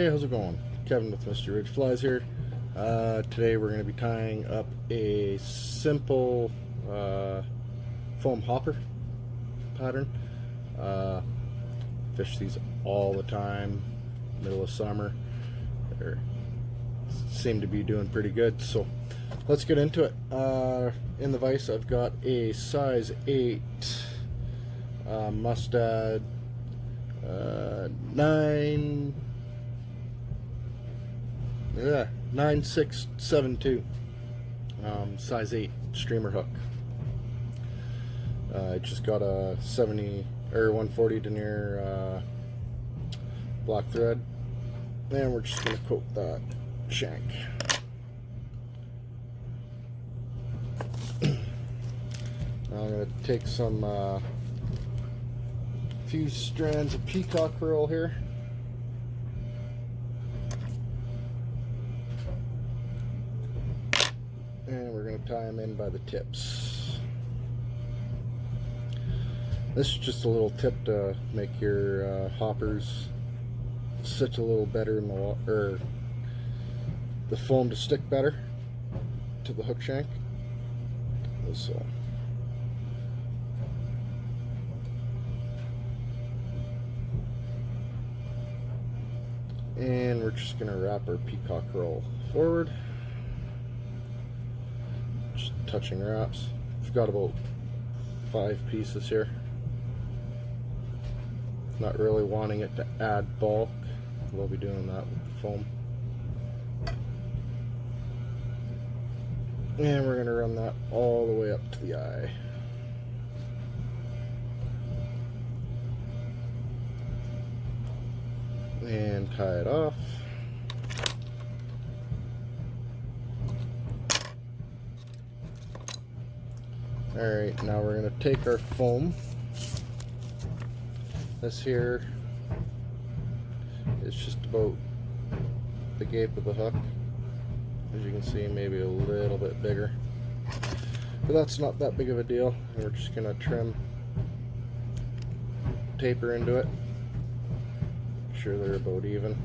Hey, how's it going? Kevin with Mr. Ridge Flies here. Today we're going to be tying up a simple foam hopper pattern. Fish these all the time, middle of summer. They seem to be doing pretty good, so let's get into it. In the vise I've got a size 8 mustad 9672 size 8 streamer hook. I just got a 70 or 140 denier black thread, and we're just going to coat that shank. Now I'm going to take some few strands of peacock roll here. And we're going to tie them in by the tips. This is just a little tip to make your hoppers sit a little better in the water, or the foam to stick better to the hook shank. So and we're just going to wrap our peacock roll forward, just touching wraps. I've got about 5 pieces here. Not really wanting it to add bulk. We'll be doing that with the foam. And we're going to run that all the way up to the eye. And tie it off. Alright, now we're going to take our foam. This here is just about the gape of the hook. As you can see, maybe a little bit bigger. But that's not that big of a deal. And we're just going to trim, taper into it. Make sure they're about even.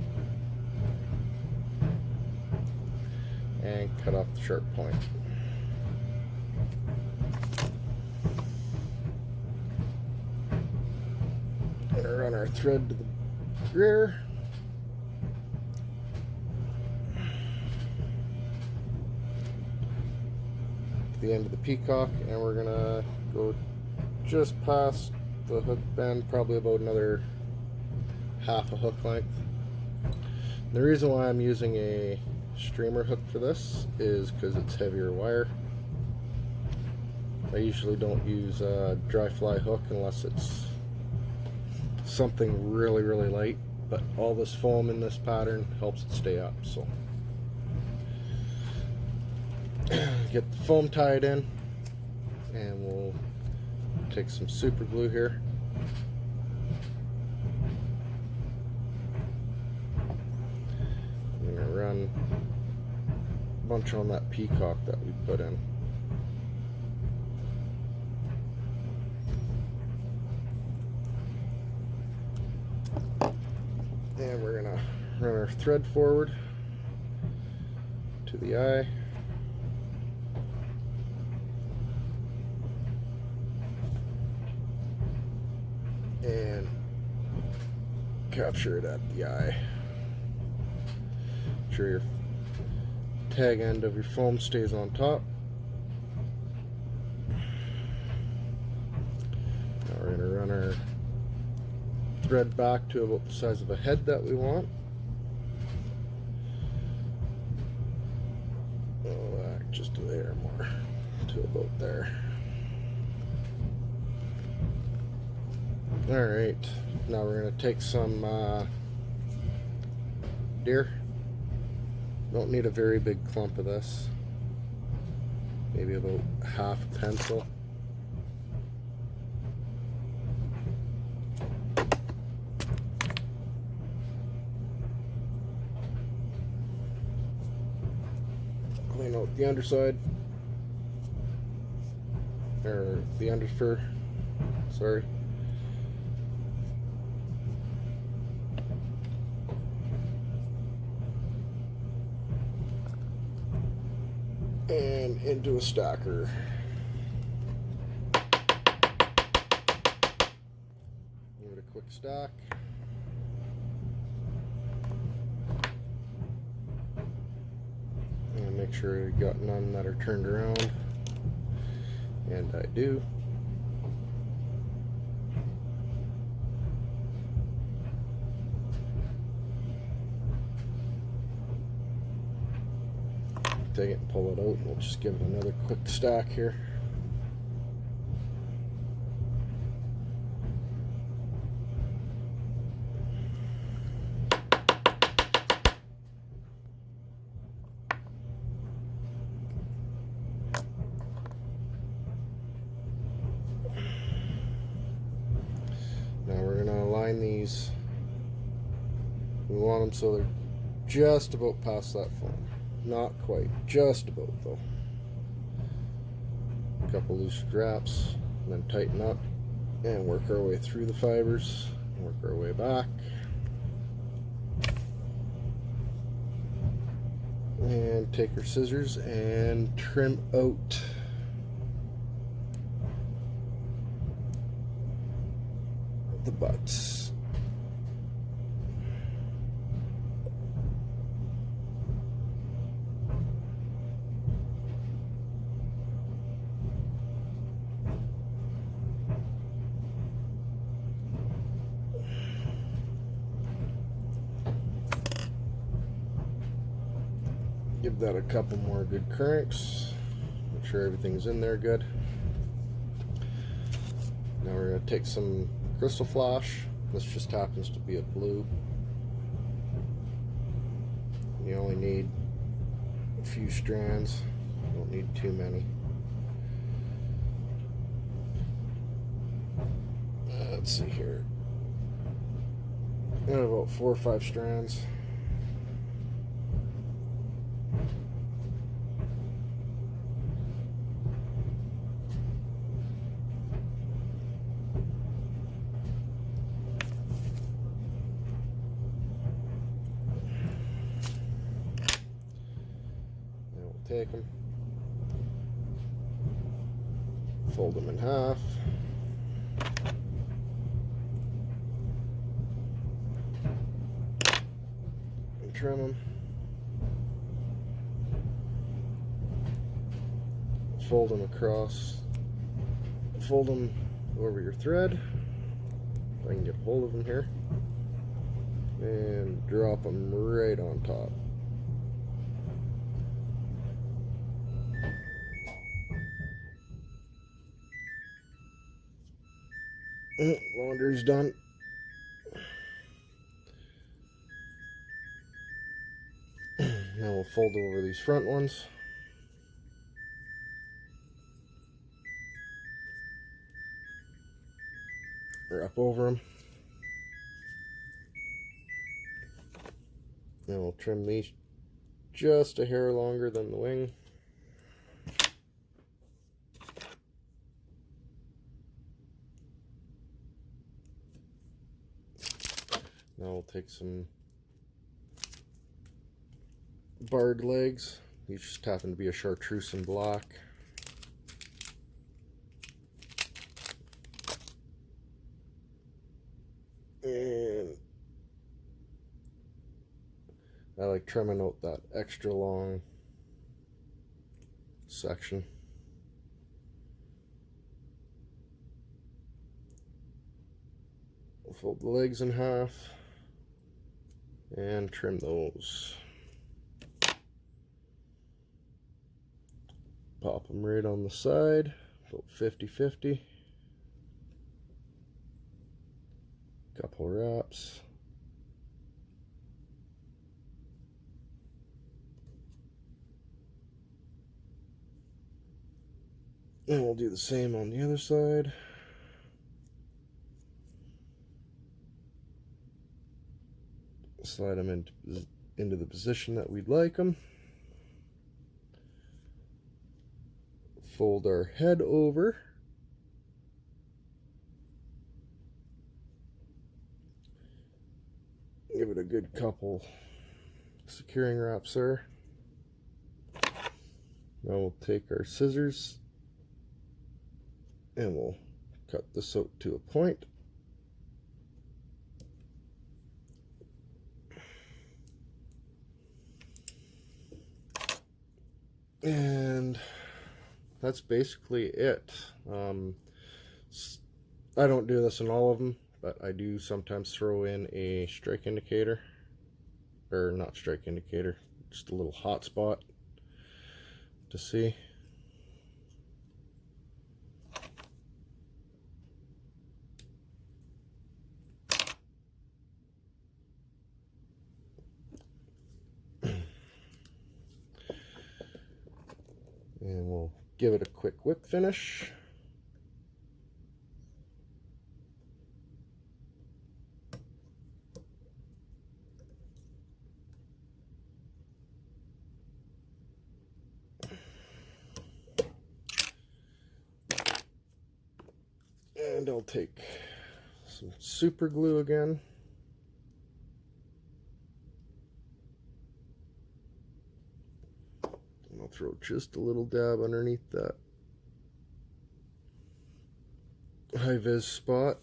And cut off the sharp point. Gonna run our thread to the rear. To the end of the peacock, and we're gonna go just past the hook bend, probably about another half a hook length. The reason why I'm using a streamer hook for this is because it's heavier wire. I usually don't use a dry fly hook unless it's something really light, but all this foam in this pattern helps it stay up. So get the foam tied in, and we'll take some super glue here. I'm gonna run a bunch on that peacock that we put in. And we're gonna run our thread forward to the eye. And capture it at the eye. Make sure your tag end of your foam stays on top. Now we're gonna run our thread back to about the size of a head that we want. Just a layer more to about there. Alright, now we're going to take some deer. Don't need a very big clump of this. Maybe about half a pencil. Clean out the underside, or the underfur, sorry. and into a stacker. Give it a quick stack. And make sure you got none that are turned around. And I do. Take it and pull it out, and we'll just give it another quick stack here. Now we're going to align these. We want them so they're just about past that foam. Not quite, just about though. A couple loose straps, and then tighten up and work our way through the fibers, work our way back. And take our scissors and trim out the butts. Give that a couple more good cranks. Make sure everything's in there good. Now we're going to take some crystal flash. This just happens to be a blue. You only need a few strands. You don't need too many. Let's see here. Got about 4 or 5 strands. Take them, fold them in half, and trim them. Fold them across, fold them over your thread. If I can get a hold of them here, and drop them right on top. Laundry's done. Now we'll fold over these front ones. Wrap over them. Now we'll trim these just a hair longer than the wing. Now we'll take some barred legs. These just happen to be a chartreuse and black. And I like trimming out that extra long section. We'll fold the legs in half and trim those. Pop them right on the side, about 50-50. Couple wraps. And we'll do the same on the other side. Slide them into the position that we'd like them. Fold our head over. Give it a good couple securing wraps there. Now we'll take our scissors and we'll cut this out to a point. And that's basically it. I don't do this in all of them, but I do sometimes throw in a strike indicator, or not strike indicator, just a little hot spot to see. And we'll give it a quick whip finish. And I'll take some super glue again. And I'll throw just a little dab underneath that high vis spot.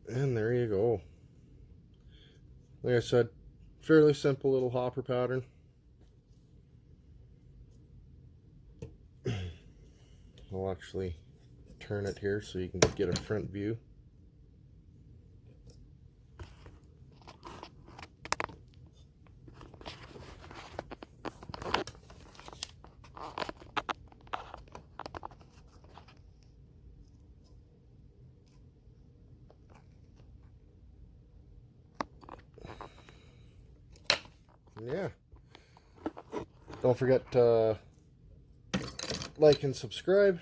And there you go. Like I said, fairly simple little hopper pattern. I'll actually turn it here so you can get a front view. Yeah. Don't forget to like and subscribe.